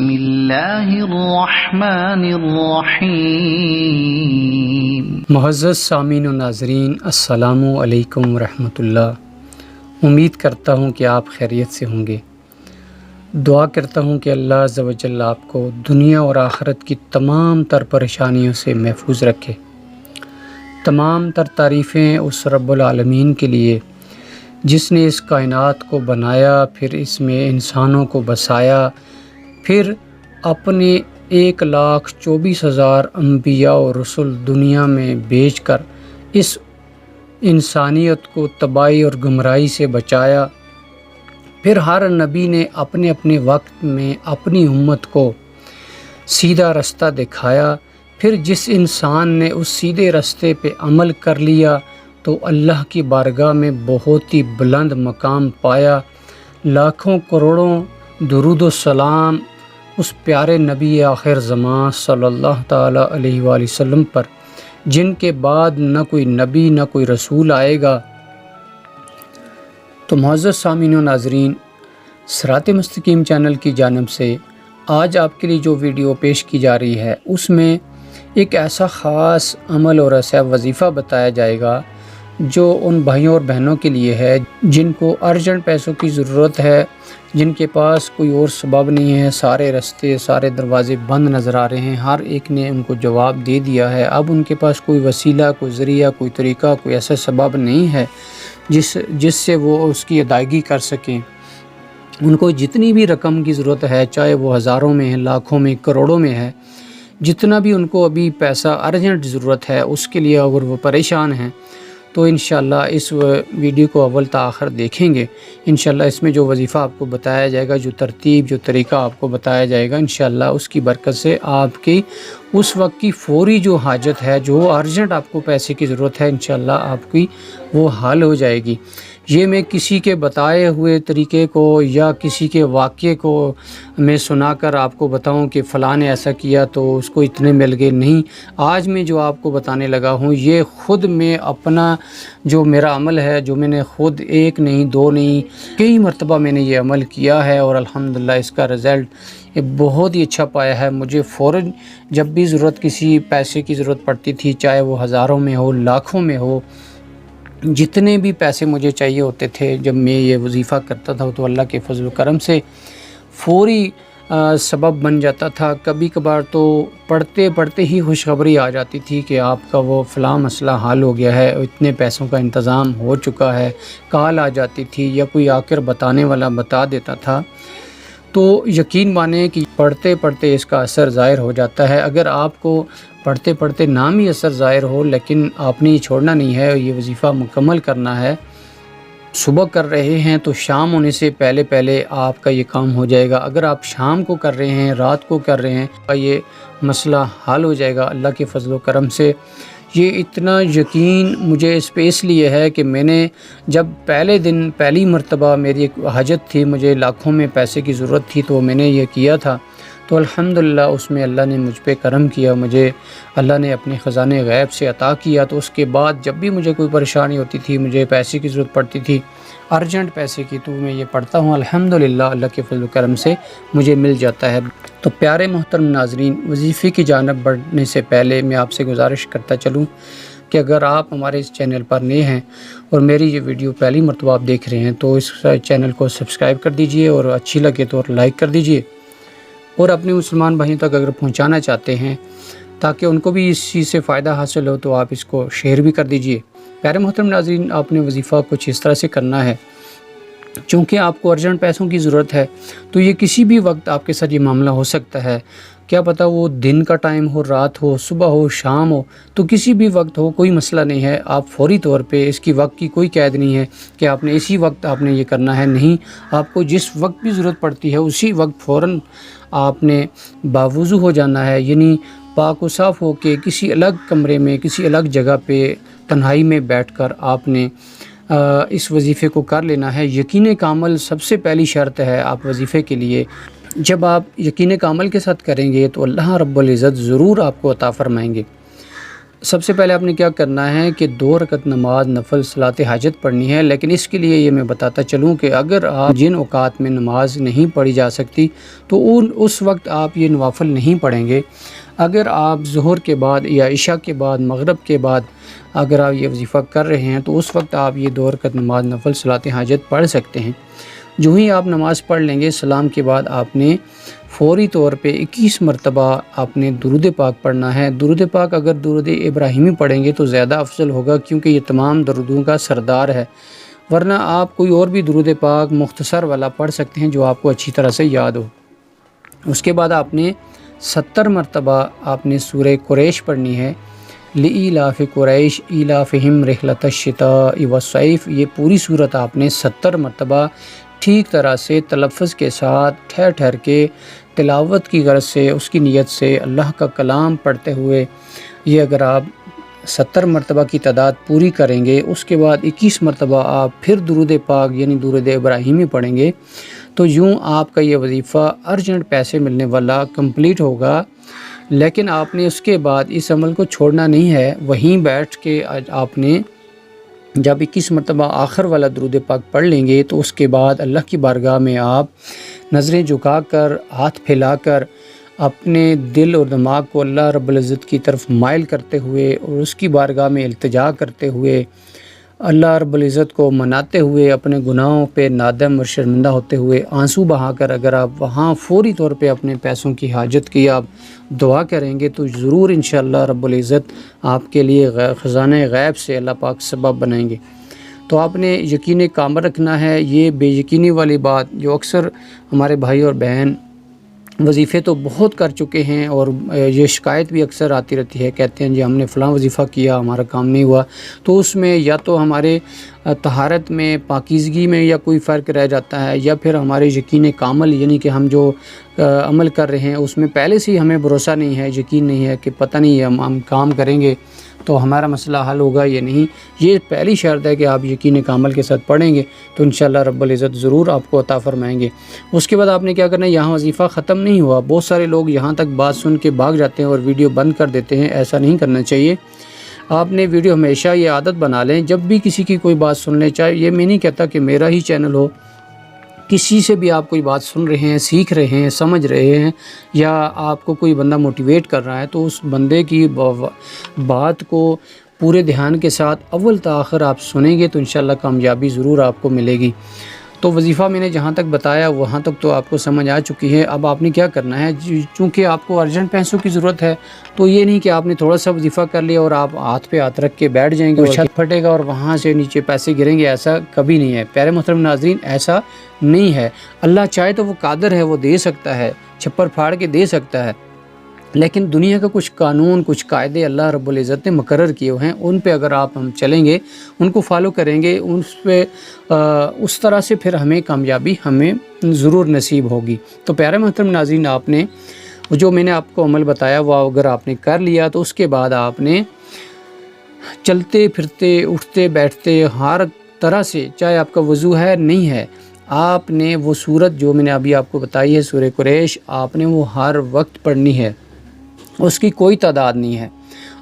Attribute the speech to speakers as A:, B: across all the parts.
A: بسم اللہ الرحمن الرحیم۔
B: معزز سامعین و ناظرین، السلام علیکم ورحمۃ اللہ۔ امید کرتا ہوں کہ آپ خیریت سے ہوں گے۔ دعا کرتا ہوں کہ اللہ عز و جل آپ کو دنیا اور آخرت کی تمام تر پریشانیوں سے محفوظ رکھے۔ تمام تر تعریفیں اس رب العالمین کے لیے جس نے اس کائنات کو بنایا، پھر اس میں انسانوں کو بسایا، پھر اپنے 1,24,000 انبیاء و رسل دنیا میں بھیج کر اس انسانیت کو تباہی اور گمراہی سے بچایا۔ پھر ہر نبی نے اپنے اپنے وقت میں اپنی امت کو سیدھا رستہ دکھایا۔ پھر جس انسان نے اس سیدھے رستے پہ عمل کر لیا تو اللہ کی بارگاہ میں بہت ہی بلند مقام پایا۔ لاکھوں کروڑوں درود و سلام اس پیارے نبی آخر زمان صلی اللہ تعالیٰ علیہ وآلہ وسلم پر، جن کے بعد نہ کوئی نبی نہ کوئی رسول آئے گا۔ تو معزز سامعین و ناظرین، صراط مستقیم چینل کی جانب سے آج آپ کے لیے جو ویڈیو پیش کی جا رہی ہے، اس میں ایک ایسا خاص عمل اور ایسا وظیفہ بتایا جائے گا جو ان بھائیوں اور بہنوں کے لیے ہے جن کو ارجنٹ پیسوں کی ضرورت ہے، جن کے پاس کوئی اور سبب نہیں ہے، سارے رستے سارے دروازے بند نظر آ رہے ہیں، ہر ایک نے ان کو جواب دے دیا ہے۔ اب ان کے پاس کوئی وسیلہ، کوئی ذریعہ، کوئی طریقہ، کوئی ایسا سبب نہیں ہے جس سے وہ اس کی ادائیگی کر سکیں۔ ان کو جتنی بھی رقم کی ضرورت ہے، چاہے وہ ہزاروں میں ہے، لاکھوں میں، کروڑوں میں ہے، جتنا بھی ان کو ابھی پیسہ ارجنٹ ضرورت ہے، اس کے لیے اگر وہ پریشان ہیں تو انشاءاللہ اس ویڈیو کو اول تا آخر دیکھیں گے۔ انشاءاللہ اس میں جو وظیفہ آپ کو بتایا جائے گا، جو ترتیب، جو طریقہ آپ کو بتایا جائے گا، انشاءاللہ اس کی برکت سے آپ کی اس وقت کی فوری جو حاجت ہے، جو ارجنٹ آپ کو پیسے کی ضرورت ہے، انشاءاللہ آپ کی وہ حل ہو جائے گی۔ یہ میں کسی کے بتائے ہوئے طریقے کو یا کسی کے واقعے کو میں سنا کر آپ کو بتاؤں کہ فلاں نے ایسا کیا تو اس کو اتنے مل گئے، نہیں۔ آج میں جو آپ کو بتانے لگا ہوں، یہ خود میں اپنا جو میرا عمل ہے، جو میں نے خود ایک نہیں، دو نہیں، کئی مرتبہ میں نے یہ عمل کیا ہے اور الحمدللہ اس کا رزلٹ یہ بہت ہی اچھا پایا ہے۔ مجھے فوراً جب بھی ضرورت، کسی پیسے کی ضرورت پڑتی تھی، چاہے وہ ہزاروں میں ہو، لاکھوں میں ہو، جتنے بھی پیسے مجھے چاہیے ہوتے تھے، جب میں یہ وظیفہ کرتا تھا تو اللہ کے فضل و کرم سے فوری سبب بن جاتا تھا۔ کبھی کبھار تو پڑھتے پڑھتے ہی خوشخبری آ جاتی تھی کہ آپ کا وہ فلاں مسئلہ حل ہو گیا ہے، اتنے پیسوں کا انتظام ہو چکا ہے، کال آ جاتی تھی یا کوئی آ کر بتانے والا بتا دیتا تھا۔ تو یقین مانیں کہ پڑھتے پڑھتے اس کا اثر ظاہر ہو جاتا ہے۔ اگر آپ کو پڑھتے پڑھتے نام ہی اثر ظاہر ہو، لیکن آپ نے یہ چھوڑنا نہیں ہے، یہ وظیفہ مکمل کرنا ہے۔ صبح کر رہے ہیں تو شام ہونے سے پہلے پہلے آپ کا یہ کام ہو جائے گا۔ اگر آپ شام کو کر رہے ہیں، رات کو کر رہے ہیں، یہ مسئلہ حل ہو جائے گا اللہ کے فضل و کرم سے۔ یہ اتنا یقین مجھے اس پہ اس لیے ہے کہ میں نے جب پہلے دن پہلی مرتبہ میری ایک حاجت تھی، مجھے لاکھوں میں پیسے کی ضرورت تھی، تو میں نے یہ کیا تھا، تو الحمدللہ اس میں اللہ نے مجھ پہ کرم کیا، مجھے اللہ نے اپنے خزانے غیب سے عطا کیا۔ تو اس کے بعد جب بھی مجھے کوئی پریشانی ہوتی تھی، مجھے پیسے کی ضرورت پڑتی تھی، ارجنٹ پیسے کی، تو میں یہ پڑھتا ہوں، الحمدللہ اللہ کے فضل و کرم سے مجھے مل جاتا ہے۔ تو پیارے محترم ناظرین، وظیفے کی جانب بڑھنے سے پہلے میں آپ سے گزارش کرتا چلوں کہ اگر آپ ہمارے اس چینل پر نئے ہیں اور میری یہ ویڈیو پہلی مرتبہ آپ دیکھ رہے ہیں تو اس چینل کو سبسکرائب کر دیجئے اور اچھی لگے تو لائک کر دیجئے، اور اپنے مسلمان بھائیوں تک اگر پہنچانا چاہتے ہیں تاکہ ان کو بھی اس چیز سے فائدہ حاصل ہو تو آپ اس کو شیئر بھی کر دیجئے۔ پیارے محترم ناظرین، آپ نے وظیفہ کچھ اس طرح سے کرنا ہے، چونکہ آپ کو ارجنٹ پیسوں کی ضرورت ہے تو یہ کسی بھی وقت آپ کے ساتھ یہ معاملہ ہو سکتا ہے۔ کیا پتہ وہ دن کا ٹائم ہو، رات ہو، صبح ہو، شام ہو، تو کسی بھی وقت ہو، کوئی مسئلہ نہیں ہے۔ آپ فوری طور پہ اس کی وقت کی کوئی قید نہیں ہے کہ آپ نے اسی وقت آپ نے یہ کرنا ہے، نہیں۔ آپ کو جس وقت بھی ضرورت پڑتی ہے اسی وقت فوراً آپ نے باوضو ہو جانا ہے، یعنی پاک و صاف ہو کے کسی الگ کمرے میں، کسی الگ جگہ پہ تنہائی میں بیٹھ کر آپ نے اس وظیفے کو کر لینا ہے۔ یقین کامل سب سے پہلی شرط ہے آپ وظیفے کے لیے۔ جب آپ یقین کامل کے ساتھ کریں گے تو اللہ رب العزت ضرور آپ کو عطا فرمائیں گے۔ سب سے پہلے آپ نے کیا کرنا ہے کہ 2 رکعت نماز نفل صلاۃ حاجت پڑھنی ہے، لیکن اس کے لیے یہ میں بتاتا چلوں کہ اگر آپ جن اوقات میں نماز نہیں پڑھی جا سکتی تو اس وقت آپ یہ نوافل نہیں پڑھیں گے۔ اگر آپ ظہر کے بعد یا عشاء کے بعد مغرب کے بعد اگر آپ یہ وظیفہ کر رہے ہیں تو اس وقت آپ یہ 2 رکعت نماز نفل صلاۃ حاجت پڑھ سکتے ہیں۔ جو ہی آپ نماز پڑھ لیں گے سلام کے بعد آپ نے فوری طور پہ 21 مرتبہ آپ نے درود پاک پڑھنا ہے۔ درود پاک اگر درود ابراہیمی پڑھیں گے تو زیادہ افضل ہوگا، کیونکہ یہ تمام درودوں کا سردار ہے، ورنہ آپ کوئی اور بھی درود پاک مختصر والا پڑھ سکتے ہیں جو آپ کو اچھی طرح سے یاد ہو۔ اس کے بعد آپ نے 70 مرتبہ آپ نے سورہ قریش پڑھنی ہے۔ لإلاف قریش ایلافہم رحلۃ الشتاء والصیف، یہ پوری صورت آپ نے 70 مرتبہ ٹھیک طرح سے تلفظ کے ساتھ ٹھہر ٹھہر کے تلاوت کی غرض سے اس کی نیت سے اللہ کا کلام پڑھتے ہوئے یہ اگر آپ 70 مرتبہ کی تعداد پوری کریں گے، اس کے بعد 21 مرتبہ آپ پھر درود پاک یعنی درود ابراہیمی پڑھیں گے، تو یوں آپ کا یہ وظیفہ ارجنٹ پیسے ملنے والا کمپلیٹ ہوگا۔ لیکن آپ نے اس کے بعد اس عمل کو چھوڑنا نہیں ہے، وہیں بیٹھ کے آپ نے جب 21 مرتبہ آخر والا درود پاک پڑھ لیں گے تو اس کے بعد اللہ کی بارگاہ میں آپ نظریں جھکا کر ہاتھ پھیلا کر اپنے دل اور دماغ کو اللہ رب العزت کی طرف مائل کرتے ہوئے اور اس کی بارگاہ میں التجا کرتے ہوئے اللہ رب العزت کو مناتے ہوئے اپنے گناہوں پہ نادم اور شرمندہ ہوتے ہوئے آنسو بہا کر اگر آپ وہاں فوری طور پہ اپنے پیسوں کی حاجت کی آپ دعا کریں گے تو ضرور انشاءاللہ رب العزت آپ کے لیے خزانہ غیب سے اللہ پاک سبب بنائیں گے۔ تو آپ نے یقین کامل رکھنا ہے۔ یہ بے یقینی والی بات جو اکثر ہمارے بھائی اور بہن وظیفے تو بہت کر چکے ہیں اور یہ شکایت بھی اکثر آتی رہتی ہے، کہتے ہیں جی ہم نے فلاں وظیفہ کیا ہمارا کام نہیں ہوا، تو اس میں یا تو ہمارے طہارت میں پاکیزگی میں یا کوئی فرق رہ جاتا ہے، یا پھر ہمارے یقین کامل یعنی کہ ہم جو عمل کر رہے ہیں اس میں پہلے سے ہی ہمیں بھروسہ نہیں ہے، یقین نہیں ہے کہ پتہ نہیں ہے ہم کام کریں گے تو ہمارا مسئلہ حل ہوگا یا نہیں۔ یہ پہلی شرط ہے کہ آپ یقین کامل کے ساتھ پڑھیں گے تو انشاءاللہ رب العزت ضرور آپ کو عطا فرمائیں گے۔ اس کے بعد آپ نے کیا کرنا ہے، یہاں وظیفہ ختم نہیں ہوا، بہت سارے لوگ یہاں تک بات سن کے بھاگ جاتے ہیں اور ویڈیو بند کر دیتے ہیں، ایسا نہیں کرنا چاہیے۔ آپ نے ویڈیو ہمیشہ یہ عادت بنا لیں، جب بھی کسی کی کوئی بات سن لیں، چاہے یہ میں نہیں کہتا کہ میرا ہی چینل ہو، کسی سے بھی آپ کوئی بات سن رہے ہیں، سیکھ رہے ہیں، سمجھ رہے ہیں، یا آپ کو کوئی بندہ موٹیویٹ کر رہا ہے تو اس بندے کی بات کو پورے دھیان کے ساتھ اول تا آخر آپ سنیں گے تو انشاءاللہ کامیابی ضرور آپ کو ملے گی۔ تو وظیفہ میں نے جہاں تک بتایا وہاں تک تو آپ کو سمجھ آ چکی ہے۔ اب آپ نے کیا کرنا ہے، چونکہ آپ کو ارجنٹ پیسوں کی ضرورت ہے تو یہ نہیں کہ آپ نے تھوڑا سا وظیفہ کر لیا اور آپ ہاتھ پہ ہاتھ رکھ کے بیٹھ جائیں گے اور چھت پھٹے گا اور وہاں سے نیچے پیسے گریں گے، ایسا کبھی نہیں ہے پیارے محترم ناظرین، ایسا نہیں ہے۔ اللہ چاہے تو وہ قادر ہے، وہ دے سکتا ہے، چھپر پھاڑ کے دے سکتا ہے، لیکن دنیا کا کچھ قانون کچھ قاعدے اللہ رب العزت نے مقرر کیے ہوئے ہیں، ان پہ اگر آپ ہم چلیں گے، ان کو فالو کریں گے، اس طرح سے پھر ہمیں کامیابی ہمیں ضرور نصیب ہوگی۔ تو پیارے محترم ناظرین، آپ نے جو میں نے آپ کو عمل بتایا وہ اگر آپ نے کر لیا تو اس کے بعد آپ نے چلتے پھرتے اٹھتے بیٹھتے ہر طرح سے، چاہے آپ کا وضو ہے نہیں ہے، آپ نے وہ صورت جو میں نے ابھی آپ کو بتائی ہے سورہ قریش، آپ نے وہ ہر وقت پڑھنی ہے، اس کی کوئی تعداد نہیں ہے۔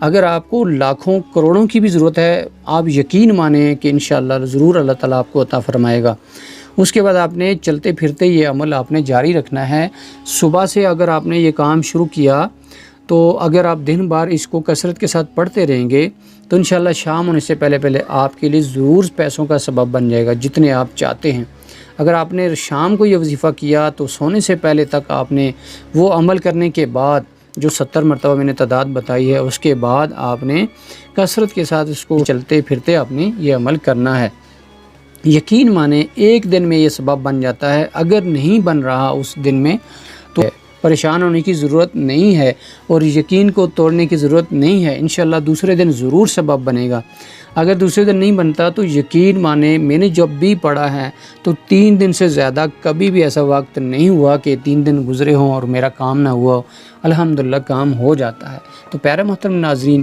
B: اگر آپ کو لاکھوں کروڑوں کی بھی ضرورت ہے، آپ یقین مانیں کہ انشاءاللہ ضرور اللہ تعالیٰ آپ کو عطا فرمائے گا۔ اس کے بعد آپ نے چلتے پھرتے یہ عمل آپ نے جاری رکھنا ہے۔ صبح سے اگر آپ نے یہ کام شروع کیا تو اگر آپ دن بھر اس کو کثرت کے ساتھ پڑھتے رہیں گے تو انشاءاللہ شام ہونے سے پہلے پہلے آپ کے لیے ضرور پیسوں کا سبب بن جائے گا جتنے آپ چاہتے ہیں۔ اگر آپ نے شام کو یہ وظیفہ کیا تو سونے سے پہلے تک آپ نے وہ عمل کرنے کے بعد جو 70 مرتبہ میں نے تعداد بتائی ہے، اس کے بعد آپ نے کثرت کے ساتھ اس کو چلتے پھرتے آپ نے یہ عمل کرنا ہے۔ یقین مانیں ایک دن میں یہ سبب بن جاتا ہے، اگر نہیں بن رہا اس دن میں تو پریشان ہونے کی ضرورت نہیں ہے اور یقین کو توڑنے کی ضرورت نہیں ہے، انشاءاللہ دوسرے دن ضرور سبب بنے گا۔ اگر دوسرے دن نہیں بنتا تو یقین مانیں میں نے جب بھی پڑھا ہے تو 3 دن سے زیادہ کبھی بھی ایسا وقت نہیں ہوا کہ 3 دن گزرے ہوں اور میرا کام نہ ہوا ہو، الحمدللہ کام ہو جاتا ہے۔ تو پیارے محترم ناظرین،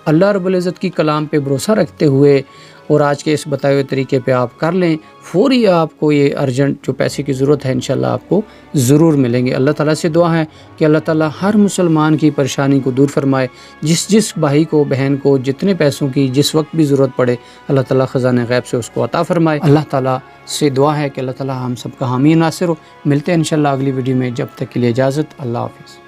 B: اللہ رب العزت کی کلام پہ بھروسہ رکھتے ہوئے اور آج کے اس بتائے ہوئے طریقے پہ آپ کر لیں، فوری آپ کو یہ ارجنٹ جو پیسے کی ضرورت ہے انشاءاللہ آپ کو ضرور ملیں گے۔ اللہ تعالیٰ سے دعا ہے کہ اللہ تعالیٰ ہر مسلمان کی پریشانی کو دور فرمائے، جس بھائی کو بہن کو جتنے پیسوں کی جس وقت بھی ضرورت پڑے اللہ تعالیٰ خزانہ غیب سے اس کو عطا فرمائے۔ اللہ تعالیٰ سے دعا ہے کہ اللہ تعالیٰ ہم سب کا حامی ناصر ہو۔ ملتے ہیں انشاءاللہ اگلی ویڈیو میں، جب تک کے لیے اجازت، اللہ حافظ۔